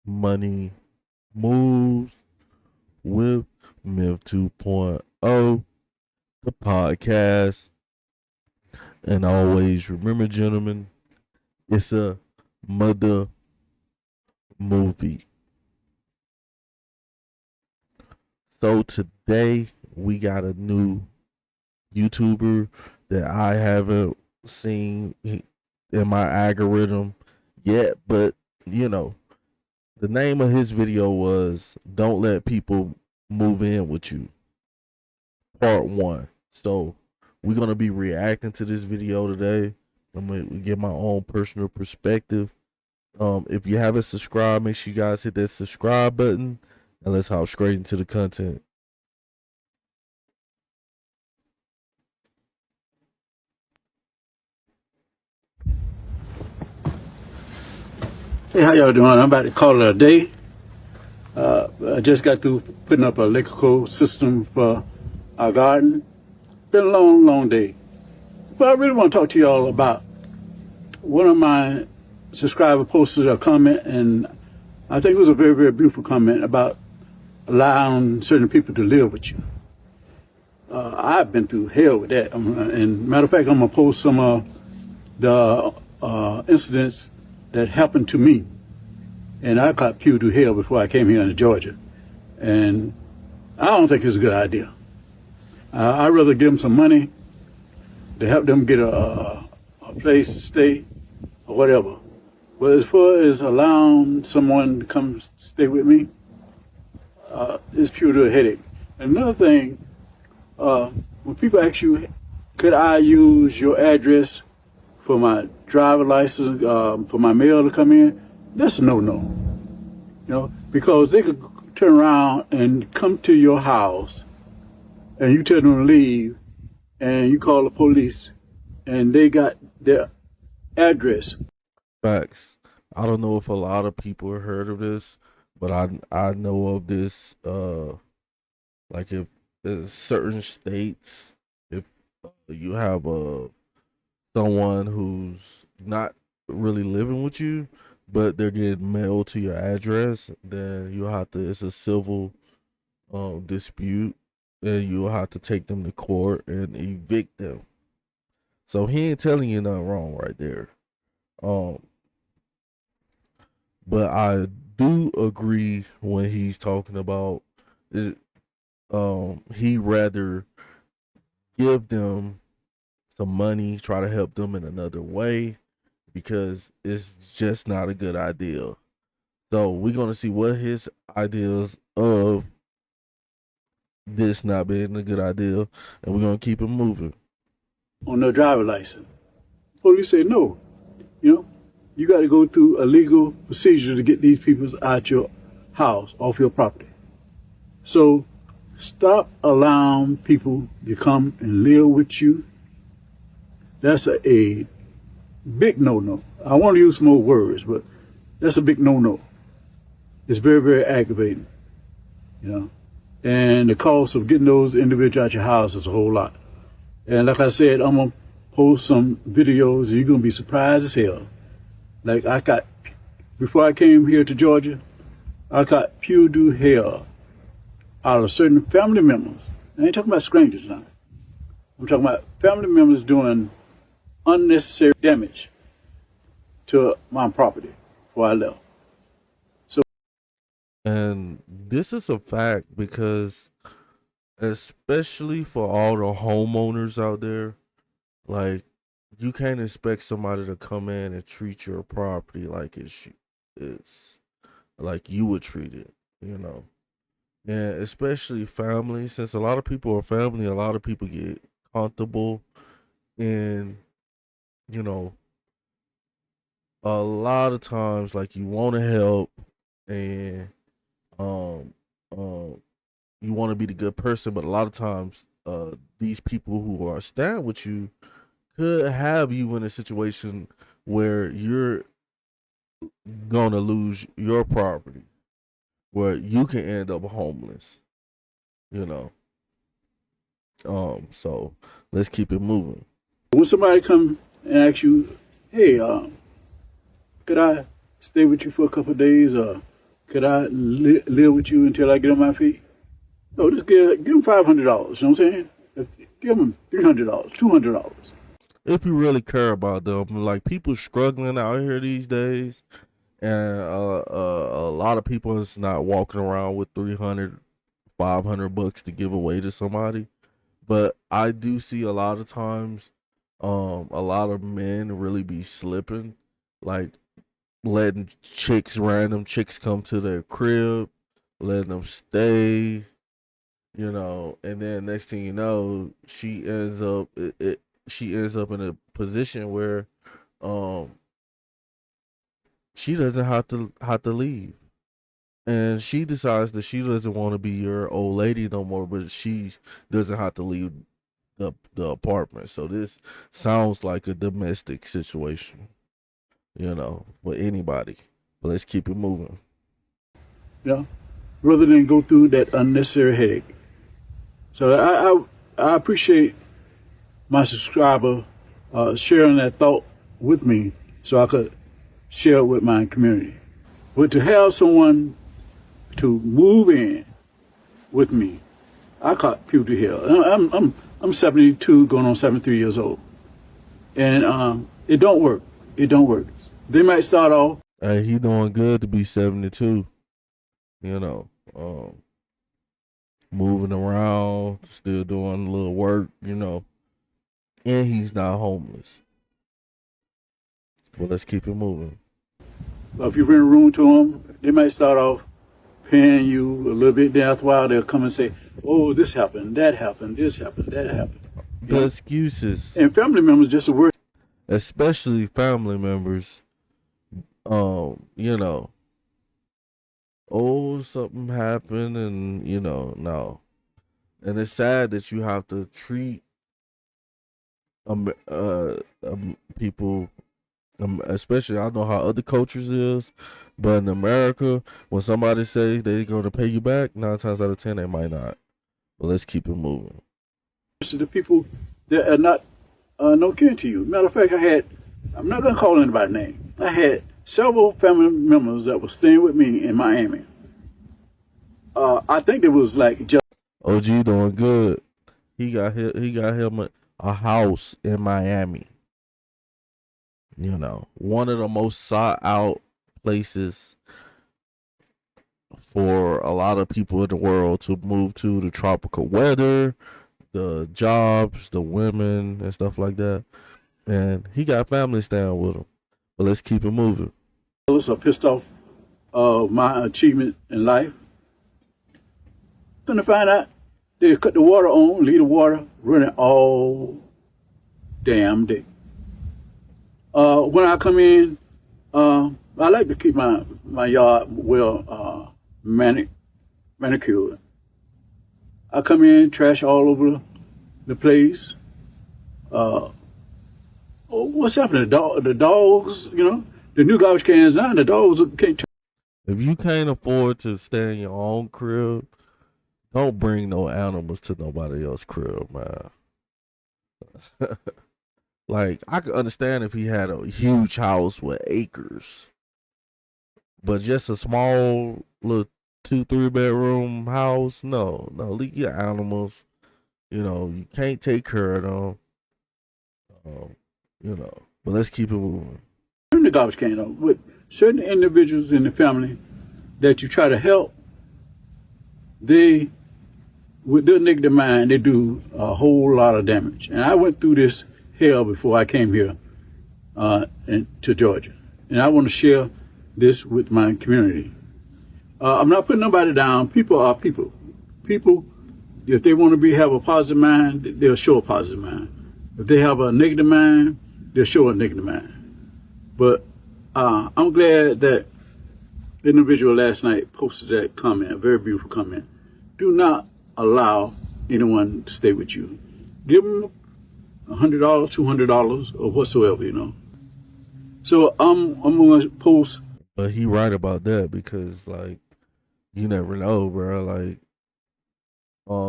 Money Moves with Myth 2.0, the podcast. And always remember, gentlemen, it's a mother movie. So today we got a new YouTuber that I haven't seen in my algorithm yet, but the name of his video was "Don't Let People Move In with You," Part 1. So we're gonna be reacting to this video today. I'm gonna get my own personal perspective. If you haven't subscribed, make sure you guys hit that subscribe button, and let's hop straight into the content. Hey, how y'all doing? I'm about to call it a day. I just got through putting up a electrical system for our garden. Been a long, long day. But I really want to talk to y'all about one of my subscriber posted a comment, and I think it was a very, very beautiful comment about allowing certain people to live with you. I've been through hell with that. And matter of fact, I'm going to post some of the incidents that happened to me. And I got pew to hell before I came here into Georgia. And I don't think it's a good idea. I'd rather give them some money to help them get a place to stay or whatever. But as far as allowing someone to come stay with me, it's pure to a headache. Another thing, when people ask you, could I use your address for my driver license, for my mail to come in, that's a no-no. Because they could turn around and come to your house and you tell them to leave and you call the police and they got their address. Facts. I don't know if a lot of people have heard of this, but I know of this. Like if there's certain states, if you have someone who's not really living with you, but they're getting mailed to your address, then you'll have to. It's a civil dispute, and you'll have to take them to court and evict them. So he ain't telling you nothing wrong right there. But I do agree when he's talking about is he rather give them some money, try to help them in another way, because it's just not a good idea. So we're gonna see what his ideas of this not being a good idea, and we're gonna keep it moving. On their driver license. Police say no. You got to go through a legal procedure to get these people out your house, off your property. So stop allowing people to come and live with you. That's a big no-no. I want to use some more words, but that's a big no-no. It's very, very aggravating, And the cost of getting those individuals out your house is a whole lot. And like I said, I'm going to post some videos, and you're going to be surprised as hell. Like before I came here to Georgia, I got pure to hell out of certain family members. I ain't talking about strangers now. I'm talking about family members doing unnecessary damage to my property before I left. And this is a fact because, especially for all the homeowners out there, like, you can't expect somebody to come in and treat your property like it's like you would treat it, And especially family, since a lot of people are family, a lot of people get comfortable in, a lot of times, like, you want to help and um you want to be the good person, but a lot of times these people who are staying with you could have you in a situation where you're gonna lose your property, where you can end up homeless, you know. So let's keep it moving. When somebody come and ask you, hey, could I stay with you for a couple of days, or Could I live with you until I get on my feet? No, just give him $500. You know what I'm saying? Give him $300, $200. If you really care about them, like people struggling out here these days, and a lot of people is not walking around with 300, 500 bucks to give away to somebody. But I do see a lot of times, a lot of men really be slipping, like letting random chicks come to their crib, letting them stay, and then next thing you know, she ends up in a position where, um, she doesn't have to leave, and she decides that she doesn't want to be your old lady no more, but she doesn't have to leave the apartment. So this sounds like a domestic situation, for anybody. But let's keep it moving. You know, rather than go through that unnecessary headache. So I appreciate my subscriber sharing that thought with me so I could share it with my community. But to have someone to move in with me, I caught puberty here. I'm 72, going on 73 years old, and it don't work. It don't work. They might start off. Hey, he doing good to be 72. You know, um, moving around, still doing a little work. And he's not homeless. Well, let's keep it moving. If you rent a room to them, they might start off paying you a little bit. Then after a while, they'll come and say, "Oh, this happened, that happened, this happened, that happened." The excuses, and family members just a word. Especially family members. You know, oh, something happened, and no, and it's sad that you have to treat people. Especially, I don't know how other cultures is, but in America, when somebody says they're going to pay you back, 9 times out of 10 they might not. But let's keep it moving. To the people that are not no kin to you. Matter of fact, I'm not going to call anybody's name. I had several family members that were staying with me in Miami. I think it was like just OG doing good. He got him a house in Miami. One of the most sought out places for a lot of people in the world to move to. The tropical weather, the jobs, the women, and stuff like that. And he got family staying with him. But let's keep it moving. jealous or pissed off of my achievement in life. Gonna find out they cut the water on, leave the water running all damn day. When I come in, I like to keep my yard well manicured. I come in, trash all over the place. Oh, what's happening? The dogs, the new garbage cans now, the dogs can't. If you can't afford to stay in your own crib, don't bring no animals to nobody else's crib, man. Like, I could understand if he had a huge house with acres, but just a small little 2-3 bedroom house, no, leave your animals. You can't take care of them. But let's keep it moving. Turn the garbage can on with certain individuals in the family that you try to help. They, with their negative mind, they do a whole lot of damage. And I went through this hell before I came here to Georgia. And I want to share this with my community. I'm not putting nobody down. People are people. People, if they want to have a positive mind, they'll show a positive mind. If they have a negative mind, they'll show a negative mind. But I'm glad that the individual last night posted that comment, a very beautiful comment. Do not allow anyone to stay with you. Give them $100, $200, or whatsoever, So I'm going to post. But he right about that because, like, you never know, bro. Like,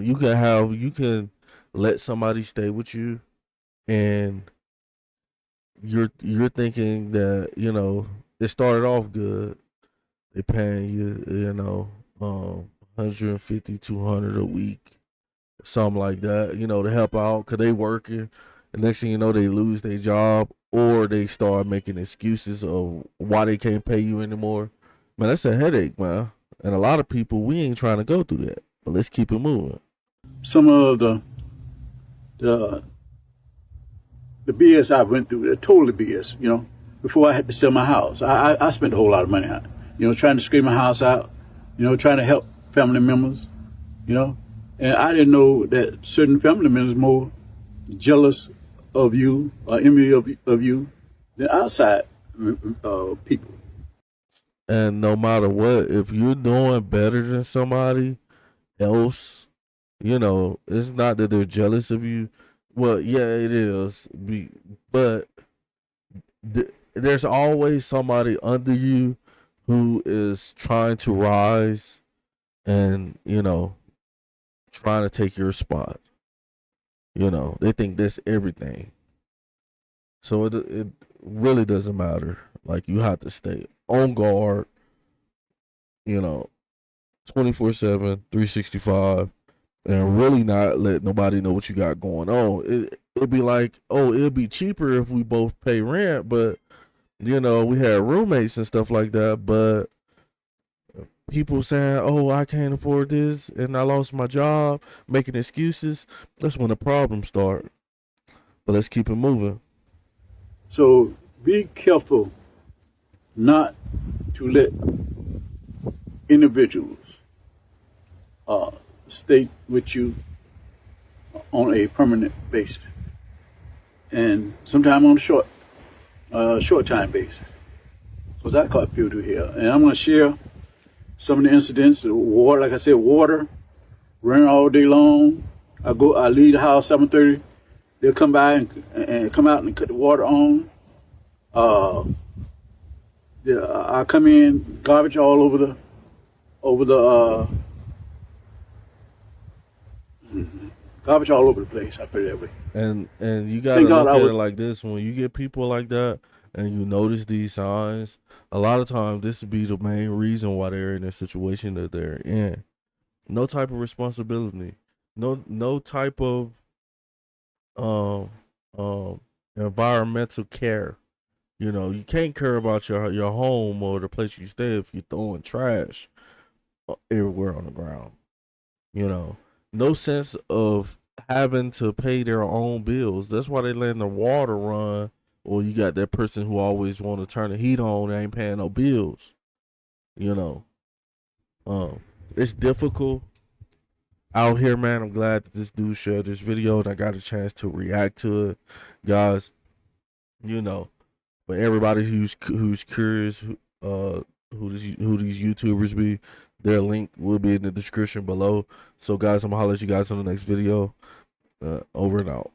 you can let somebody stay with you, and you're thinking that it started off good. They paying you, 150, 200 a week, something like that, to help out because they working. The next thing you know, they lose their job or they start making excuses of why they can't pay you anymore. Man, that's a headache, man. And a lot of people, we ain't trying to go through that. But let's keep it moving. Some of the the BS I went through, the totally BS, before I had to sell my house. I spent a whole lot of money on it, trying to scrape my house out, trying to help family members, and I didn't know that certain family members more jealous of you or envy of you than outside people. And no matter what, if you're doing better than somebody else, it's not that they're jealous of you. Well, yeah, it is. But there's always somebody under you who is trying to rise and, trying to take your spot. They think that's everything. So it really doesn't matter. Like, you have to stay on guard, 24/7, 365, and really not let nobody know what you got going on. It'd be like, oh, it'd be cheaper if we both pay rent, but we had roommates and stuff like that. But people saying, oh, I can't afford this and I lost my job, making excuses, that's when the problems start. But let's keep it moving. So be careful not to let individuals stay with you on a permanent basis, and sometimes on a short time basis. Because I caught people here, and I'm going to share some of the incidents. Water, like I said, water running all day long. I leave the house 7:30. They'll come by and come out and cut the water on. I come in, garbage all over the garbage all over the place. I put it that way. And you gotta look at it like this: when you get people like that, and you notice these signs, a lot of times this would be the main reason why they're in the situation that they're in. No type of responsibility, no type of um environmental care. You can't care about your home or the place you stay if you're throwing trash everywhere on the ground. No sense of having to pay their own bills. That's why they letting the water run. Or you got that person who always want to turn the heat on and ain't paying no bills. It's difficult out here, man. I'm glad that this dude shared this video and I got a chance to react to it, guys. But everybody who's curious, who these YouTubers be, their link will be in the description below. So, guys, I'm gonna holler at you guys on the next video. Over and out.